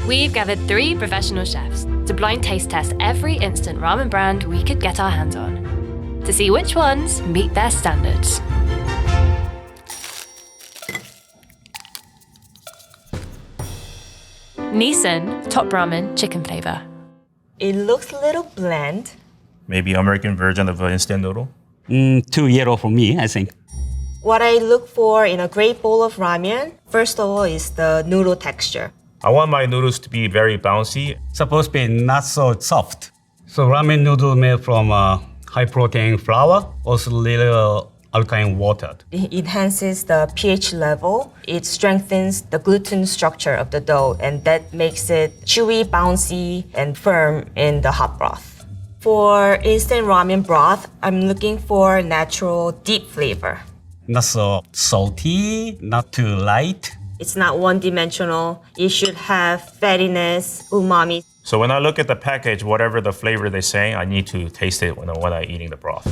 We've gathered 3 professional chefs to blind taste test every instant ramen brand we could get our hands on, to see which ones meet their standards. Nissin Top Ramen Chicken Flavor. It looks a little bland. Maybe American version of an instant noodle? Too yellow for me, I think. What I look for in a great bowl of ramen, first of all, is the noodle texture. I want my noodles to be very bouncy. Supposed to be not so soft. So ramen noodle made from high protein flour, also little alkaline water. It enhances the pH level. It strengthens the gluten structure of the dough, and that makes it chewy, bouncy, and firm in the hot broth. For instant ramen broth, I'm looking for natural, deep flavor. Not so salty, not too light. It's not one-dimensional. It should have fattiness, umami. So when I look at the package, whatever the flavor they say, I need to taste it when I'm eating the broth.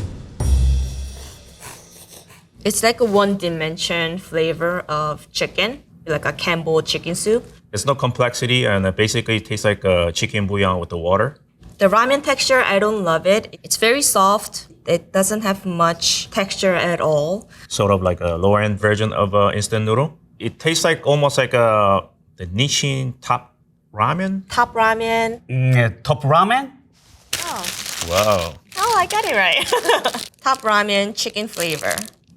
It's like a one-dimension flavor of chicken, like a Campbell chicken soup. There's no complexity, and it basically tastes like a chicken bouillon with the water. The ramen texture, I don't love it. It's very soft. It doesn't have much texture at all. Sort of like a lower-end version of an instant noodle. It tastes like almost like the Nissin Top Ramen. Top ramen. Top ramen? Oh. Wow. Oh, I got it right. Top ramen, chicken flavor.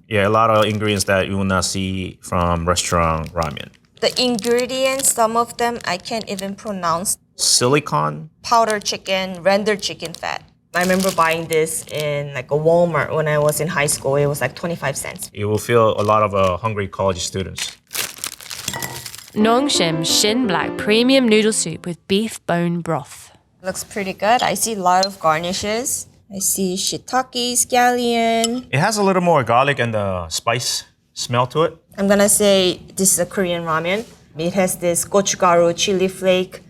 Yeah, a lot of ingredients that you will not see from restaurant ramen. The ingredients, some of them I can't even pronounce. Silicon. Powdered chicken, rendered chicken fat. I remember buying this in like a Walmart when I was in high school. It was like 25 cents. You will feel a lot of hungry college students. Nongshim Shin Black Premium Noodle Soup with beef bone broth. Looks pretty good. I see a lot of garnishes. I see shiitake, scallion. It has a little more garlic and spice smell to it. I'm gonna say this is a Korean ramen. It has this gochugaru chili flake.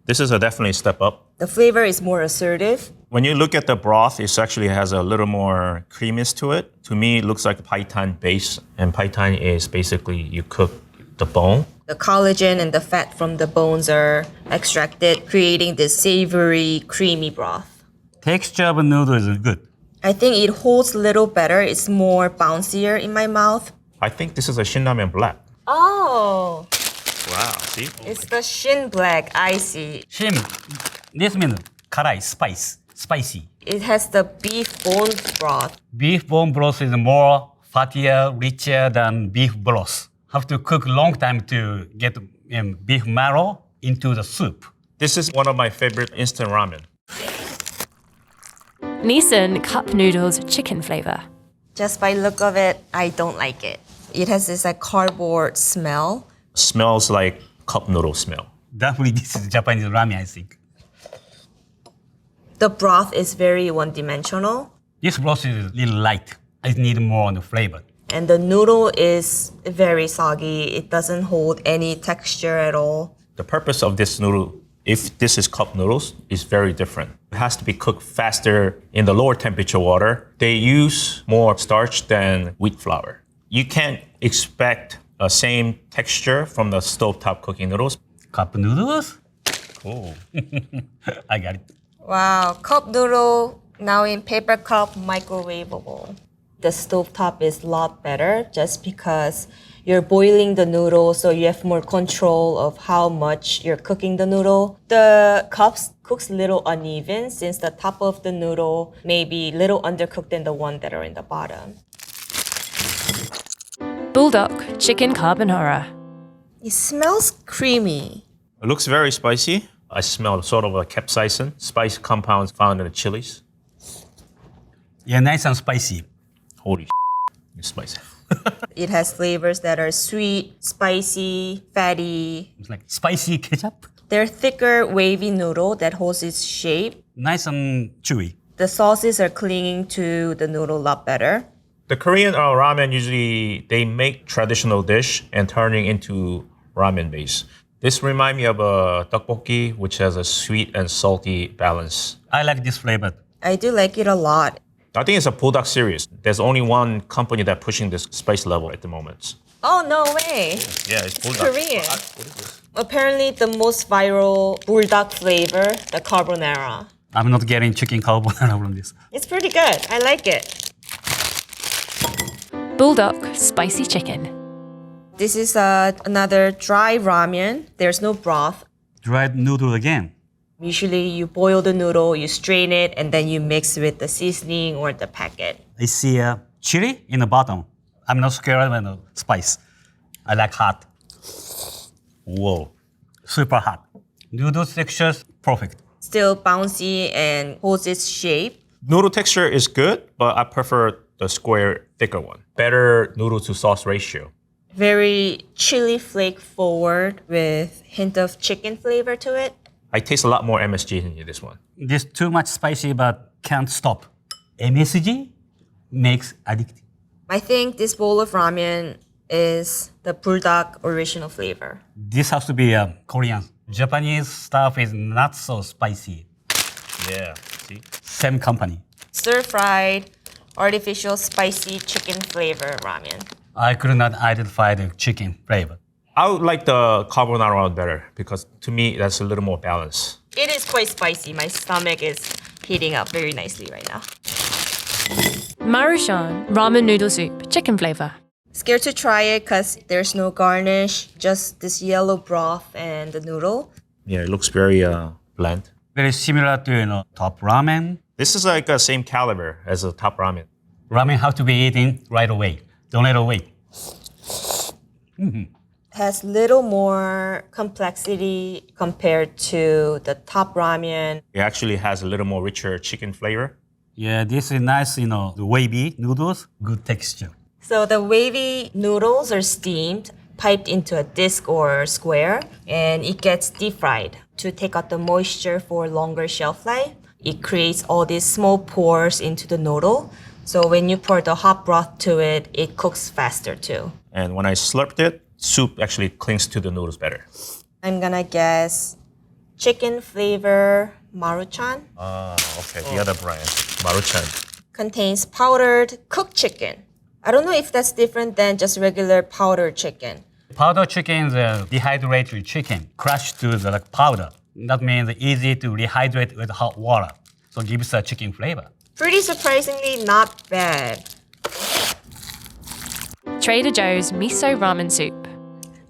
This is definitely a step up. The flavor is more assertive. When you look at the broth, it actually has a little more creaminess to it. To me, it looks like a paitan base. And paitan is basically you cook the bone. The collagen and the fat from the bones are extracted, creating this savory, creamy broth. Texture of noodle is good. I think it holds a little better. It's more bouncier in my mouth. I think this is a Shin Ramen Black. Oh, Wow, see? it's the Shin Black. I see. Shin, this means karai, spicy. It has the beef bone broth. Beef bone broth is more fattier, richer than beef broth. Have to cook long time to get beef marrow into the soup. This is one of my favorite instant ramen. Nissin Cup Noodles Chicken Flavor. Just by look of it, I don't like it. It has this like cardboard smell. Smells like cup noodle smell. Definitely this is Japanese ramen, I think. The broth is very one-dimensional. This broth is a little light. I need more on the flavor. And the noodle is very soggy. It doesn't hold any texture at all. The purpose of this noodle, if this is cup noodles, is very different. It has to be cooked faster in the lower temperature water. They use more starch than wheat flour. You can't expect the same texture from the stovetop cooking noodles. Cup noodles? Cool. I got it. Wow, cup noodle now in paper cup, microwavable. The stovetop is a lot better just because you're boiling the noodle, so you have more control of how much you're cooking the noodle. The cups cooks a little uneven since the top of the noodle may be a little undercooked than the one that are in the bottom. Buldak Chicken Carbonara. It smells creamy. It looks very spicy. I smell sort of a capsaicin, spice compounds found in the chilies. Yeah, nice and spicy. Holy it's spicy. It has flavors that are sweet, spicy, fatty. It's like spicy ketchup. They're thicker, wavy noodle that holds its shape. Nice and chewy. The sauces are clinging to the noodle a lot better. The Korean ramen usually, they make traditional dish and turning into ramen base. This reminds me of a tteokbokki, which has a sweet and salty balance. I like this flavor. I do like it a lot. I think it's a Buldak series. There's only one company that's pushing this spice level at the moment. Oh, no way. Yeah, it's Buldak. Korean. What is this? Apparently, the most viral Buldak flavor, the Carbonara. I'm not getting chicken carbonara from this. It's pretty good. I like it. Buldak spicy chicken. This is another dry ramen. There's no broth. Dried noodle again. Usually, you boil the noodle, you strain it, and then you mix with the seasoning or the packet. I see chili in the bottom. I'm not scared of spice. I like hot. Whoa, super hot. Noodle textures, perfect. Still bouncy and holds its shape. Noodle texture is good, but I prefer the square, thicker one. Better noodle to sauce ratio. Very chili flake forward with hint of chicken flavor to it. I taste a lot more MSG in this one. This too much spicy, but can't stop. MSG makes addictive. I think this bowl of ramen is the Buldak original flavor. This has to be Korean. Japanese stuff is not so spicy. Yeah, see? Same company. Stir-fried, artificial spicy chicken flavor ramen. I could not identify the chicken flavor. I would like the carbonara one better because to me that's a little more balanced. It is quite spicy. My stomach is heating up very nicely right now. Maruchan ramen noodle soup, chicken flavor. Scared to try it because there's no garnish, just this yellow broth and the noodle. Yeah, it looks very bland. Very similar to top ramen. This is like the same caliber as a top ramen. Ramen have to be eaten right away. Don't let it wait. Has little more complexity compared to the top ramen. It actually has a little more richer chicken flavor. Yeah, this is nice, the wavy noodles, good texture. So the wavy noodles are steamed, piped into a disc or square, and it gets deep fried to take out the moisture for longer shelf life. It creates all these small pores into the noodle. So when you pour the hot broth to it, it cooks faster too. And when I slurped it, soup actually clings to the noodles better. I'm gonna guess chicken flavor Maruchan. Okay, the other brand, Maruchan. Contains powdered cooked chicken. I don't know if that's different than just regular powdered chicken. Powder chicken is a dehydrated chicken, crushed to the powder. That means easy to rehydrate with hot water. So it gives a chicken flavor. Pretty surprisingly not bad. Trader Joe's miso ramen soup.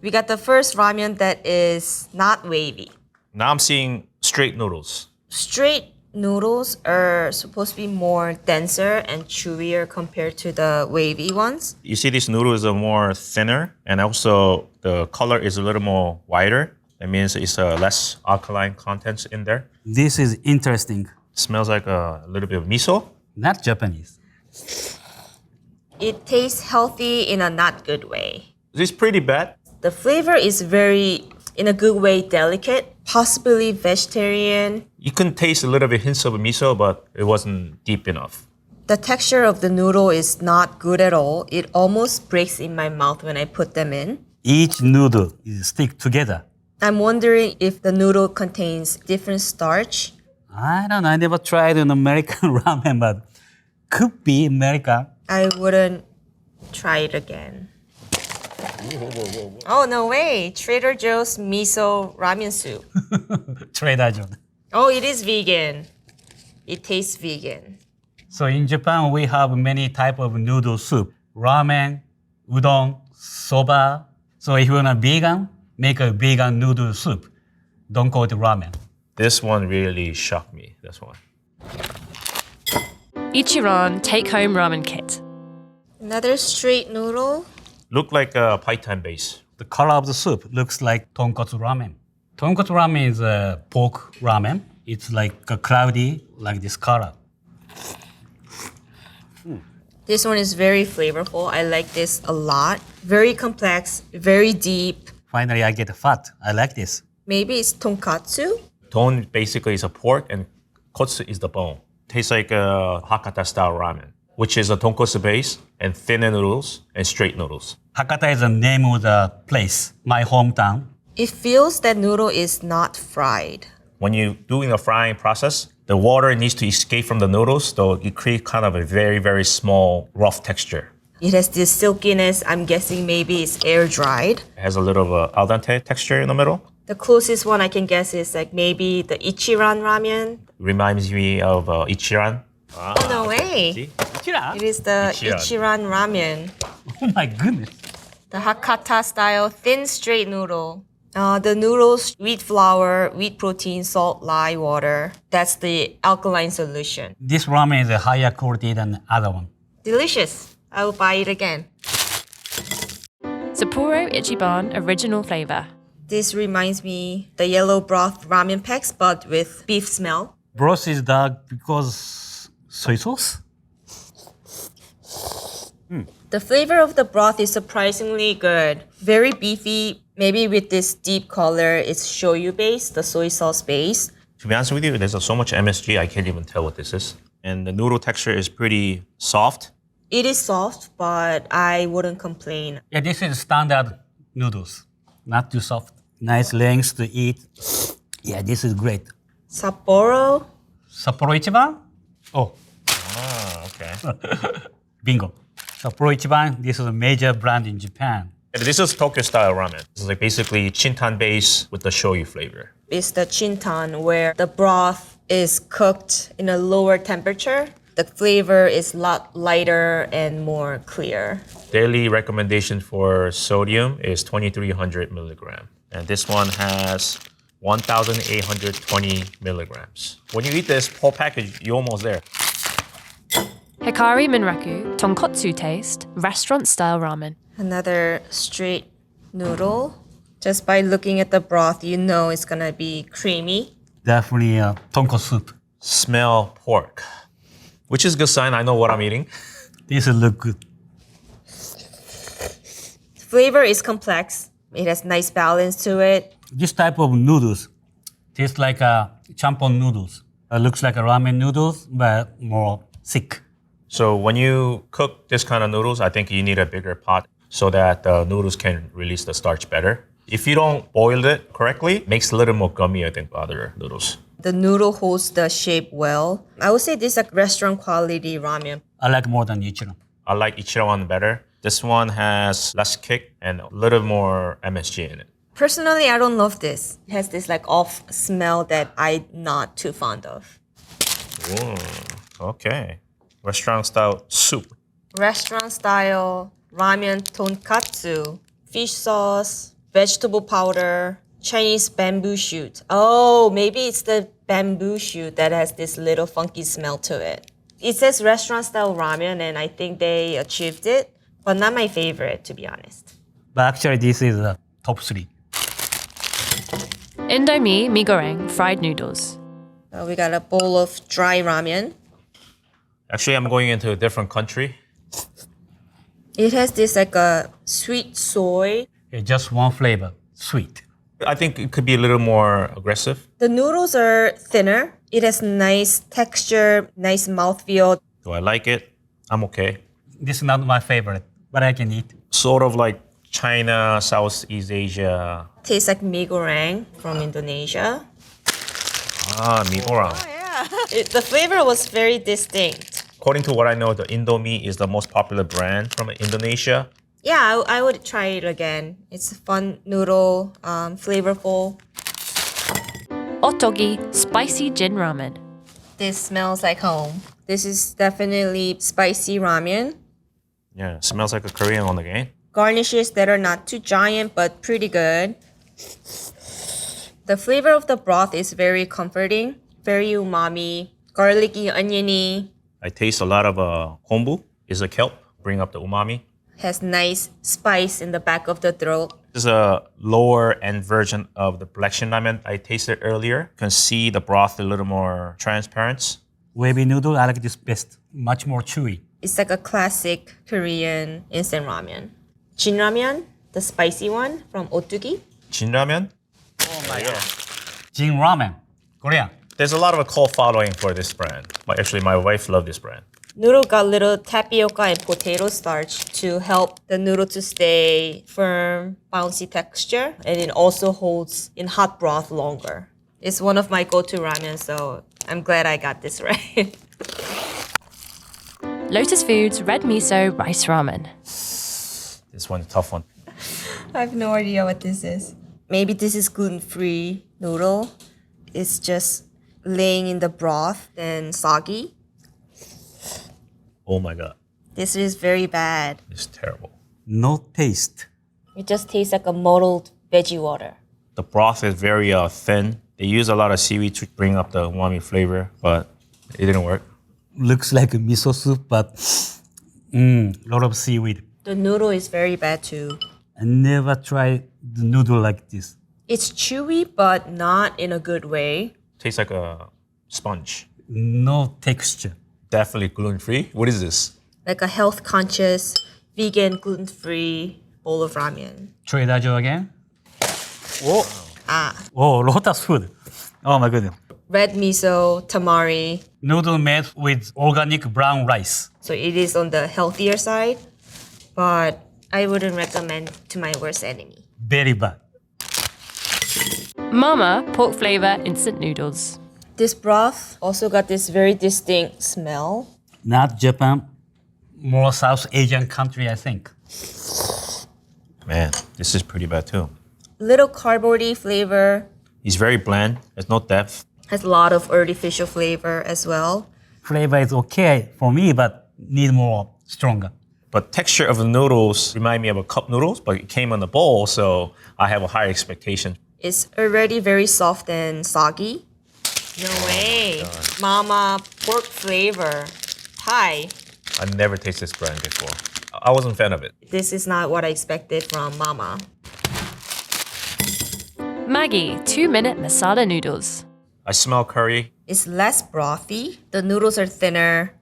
We got the first ramen that is not wavy. Now I'm seeing straight noodles. Straight noodles are supposed to be more denser and chewier compared to the wavy ones. You see these noodles are more thinner and also the color is a little more whiter. That means it's less alkaline contents in there. This is interesting. Smells like a little bit of miso. Not Japanese. It tastes healthy in a not good way. It's pretty bad. The flavor is very, in a good way, delicate, possibly vegetarian. You can taste a little bit hints of miso, but it wasn't deep enough. The texture of the noodle is not good at all. It almost breaks in my mouth when I put them in. Each noodle is stick together. I'm wondering if the noodle contains different starch. I don't know. I never tried an American ramen, but could be America. I wouldn't try it again. Oh, no way. Trader Joe's miso ramen soup. Trader Joe. Oh, it is vegan. It tastes vegan. So in Japan, we have many type of noodle soup. Ramen, udon, soba. So if you're not vegan, make a vegan noodle soup. Don't call it ramen. This one really shocked me, this one. Ichiran take-home ramen kit. Another straight noodle. Look like a python base. The color of the soup looks like tonkotsu ramen. Tonkotsu ramen is a pork ramen. It's like a cloudy, like this color. This one is very flavorful. I like this a lot. Very complex, very deep. Finally, I get fat. I like this. Maybe it's tonkatsu. Don basically is a pork and kotsu is the bone. Tastes like a Hakata style ramen, which is a tonkotsu base and thinner noodles and straight noodles. Hakata is the name of the place, my hometown. It feels that noodle is not fried. When you're doing a frying process, the water needs to escape from the noodles, so it creates kind of a very, very small, rough texture. It has this silkiness. I'm guessing maybe it's air dried. It has a little of a al dente texture in the middle. The closest one I can guess is like maybe the Ichiran ramen. Reminds me of Ichiran. Oh, no way. See? Ichiran? It is the Ichiran. Ichiran ramen. Oh my goodness. The Hakata style thin straight noodle. The noodles, wheat flour, wheat protein, salt, lye, water. That's the alkaline solution. This ramen is a higher quality than the other one. Delicious. I will buy it again. Sapporo Ichiban original flavor. This reminds me the yellow broth ramen packs, but with beef smell. Broth is dark because soy sauce? The flavor of the broth is surprisingly good. Very beefy, maybe with this deep color. It's shoyu based, the soy sauce base. To be honest with you, there's so much MSG, I can't even tell what this is. And the noodle texture is pretty soft. It is soft, but I wouldn't complain. Yeah, this is standard noodles. Not too soft. Nice lengths to eat. Yeah, this is great. Sapporo. Sapporo Ichiban? Oh, Ah, okay. bingo. Sapporo Ichiban, this is a major brand in Japan. This is Tokyo style ramen. This is like basically chintan base with the shoyu flavor. It's the chintan where the broth is cooked in a lower temperature. The flavor is a lot lighter and more clear. Daily recommendation for sodium is 2300 milligram. And this one has 1820 milligrams. When you eat this whole package, you're almost there. Hikari Menraku, Tonkotsu taste, restaurant style ramen. Another straight noodle. Just by looking at the broth, you know it's gonna be creamy. Definitely tonkotsu soup. Smell pork, which is a good sign. I know what I'm eating. This will look good. Flavor is complex. It has nice balance to it. This type of noodles tastes like champon noodles. Looks like a ramen noodles, but more thick. So when you cook this kind of noodles, I think you need a bigger pot so that the noodles can release the starch better. If you don't boil it correctly, it makes it a little more gummy, I think, other noodles. The noodle holds the shape well. I would say this is a restaurant quality ramen. I like more than Ichiran. I like Ichiran one better. This one has less kick and a little more MSG in it. Personally, I don't love this. It has this like off smell that I'm not too fond of. Ooh, okay. Restaurant style soup. Restaurant style ramen tonkotsu, fish sauce, vegetable powder, Chinese bamboo shoot. Oh, maybe it's the bamboo shoot that has this little funky smell to it. It says restaurant style ramen and I think they achieved it, but not my favorite to be honest. But actually, this is top 3. Indomie mi goreng, fried noodles. We got a bowl of dry ramen. Actually, I'm going into a different country. It has this like a sweet soy. Just one flavor, sweet. I think it could be a little more aggressive. The noodles are thinner. It has nice texture, nice mouthfeel. Do I like it? I'm okay. This is not my favorite, but I can eat. Sort of like China, Southeast Asia. Tastes like mee goreng from Indonesia. Ah, mee goreng. The flavor was very distinct. According to what I know, the Indomie is the most popular brand from Indonesia. Yeah, I would try it again. It's a fun noodle, flavorful. Ottogi, spicy gin ramen. This smells like home. This is definitely spicy ramen. Yeah, smells like a Korean one again. Garnishes that are not too giant but pretty good. The flavor of the broth is very comforting, very umami, garlicky, oniony. I taste a lot of kombu. Is a kelp. Bring up the umami. Has nice spice in the back of the throat. This is a lower end version of the black Shin ramen I tasted earlier. You can see the broth a little more transparent. Wavy noodle, I like this best. Much more chewy. It's like a classic Korean instant ramen. Jin ramen, the spicy one from Ottogi. Jin ramen. Oh my god. Jin ramen, Korean. There's a lot of a cult following for this brand. Actually, my wife loved this brand. Noodle got little tapioca and potato starch to help the noodle to stay firm, bouncy texture, and it also holds in hot broth longer. It's one of my go-to ramen, so I'm glad I got this right. Lotus Foods red miso rice ramen. This one's a tough one. I have no idea what this is. Maybe this is gluten-free noodle. It's just laying in the broth and soggy. Oh my God. This is very bad. It's terrible. No taste. It just tastes like a muddled veggie water. The broth is very thin. They use a lot of seaweed to bring up the umami flavor, but it didn't work. Looks like a miso soup, but lot of seaweed. The noodle is very bad too. I never tried the noodle like this. It's chewy, but not in a good way. Tastes like a sponge. No texture. Definitely gluten-free. What is this? Like a health-conscious, vegan, gluten-free bowl of ramen. Trader Joe again? Whoa. Oh, Lotus food. Oh my goodness. Red miso, tamari. Noodle made with organic brown rice. So it is on the healthier side, but I wouldn't recommend to my worst enemy. Very bad. Mama pork flavor instant noodles. This broth also got this very distinct smell. Not Japan, more South Asian country, I think. Man, this is pretty bad too. Little cardboardy flavor. It's very bland. There's no depth. Has a lot of artificial flavor as well. Flavor is okay for me, but need more stronger. But texture of the noodles remind me of a cup noodles, but it came in a bowl, so I have a higher expectation. It's already very soft and soggy. No way. Mama pork flavor. Hi. I never tasted this brand before. I wasn't a fan of it. This is not what I expected from Mama. Maggi 2-minute masala noodles. I smell curry. It's less brothy. The noodles are thinner.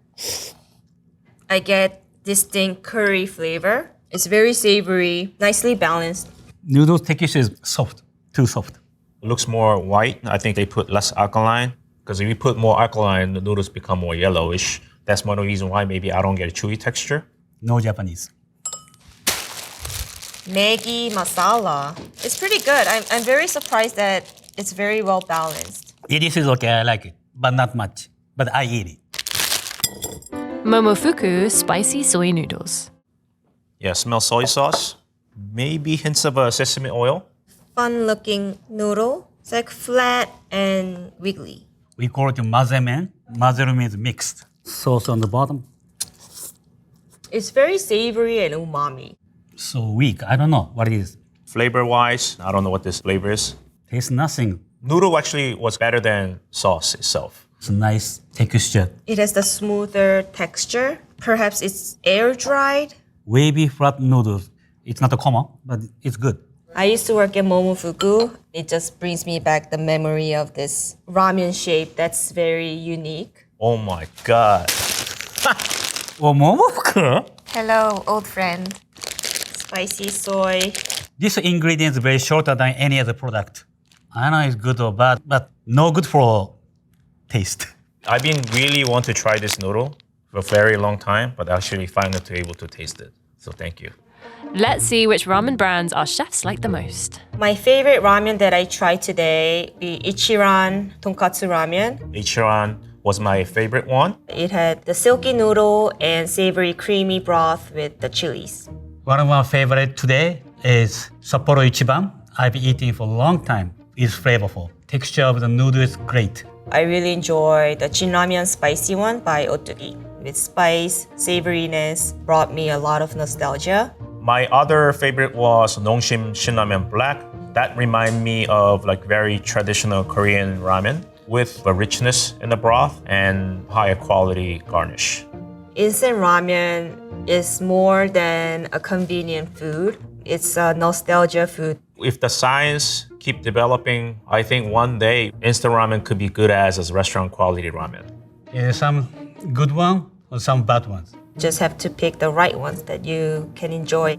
I get distinct curry flavor. It's very savory, nicely balanced. Noodle texture is soft, too soft. It looks more white. I think they put less alkaline, because if you put more alkaline, the noodles become more yellowish. That's one of the reasons why maybe I don't get a chewy texture. No Japanese. Maggi masala. It's pretty good. I'm very surprised that it's very well balanced. It is okay, I like it, but not much. But I eat it. Momofuku spicy soy noodles. Yeah, smell soy sauce. Maybe hints of sesame oil. Fun looking noodle. It's like flat and wiggly. We call it mazemen. Mazeru means mixed. Sauce on the bottom. It's very savory and umami. So weak, I don't know what it is. Flavor-wise, I don't know what this flavor is. Tastes nothing. Noodle actually was better than sauce itself. It's a nice texture. It has the smoother texture. Perhaps it's air dried. Wavy flat noodles. It's not a common, but it's good. I used to work at Momofuku. It just brings me back the memory of this ramen shape that's very unique. Oh my God. Oh, Momofuku? Hello, old friend. Spicy soy. This ingredient is very shorter than any other product. I know it's good or bad, but no good for taste. I've been really want to try this noodle for a very long time, but actually finally to able to taste it. So thank you. Let's see which ramen brands our chefs like the most. My favorite ramen that I tried today is Ichiran Tonkotsu ramen. Ichiran was my favorite one. It had the silky noodle and savory creamy broth with the chilies. One of my favorite today is Sapporo Ichiban. I've been eating for a long time. It's flavorful. Texture of the noodle is great. I really enjoy the Jinramen spicy one by Ottogi. With spice, savoriness, brought me a lot of nostalgia. My other favorite was Nongshim Shin Ramen Black. That reminded me of like very traditional Korean ramen with the richness in the broth and higher quality garnish. Instant ramen is more than a convenient food. It's a nostalgia food. If the science keep developing, I think one day instant ramen could be good as restaurant quality ramen. Some good one or some bad ones. Just have to pick the right ones that you can enjoy.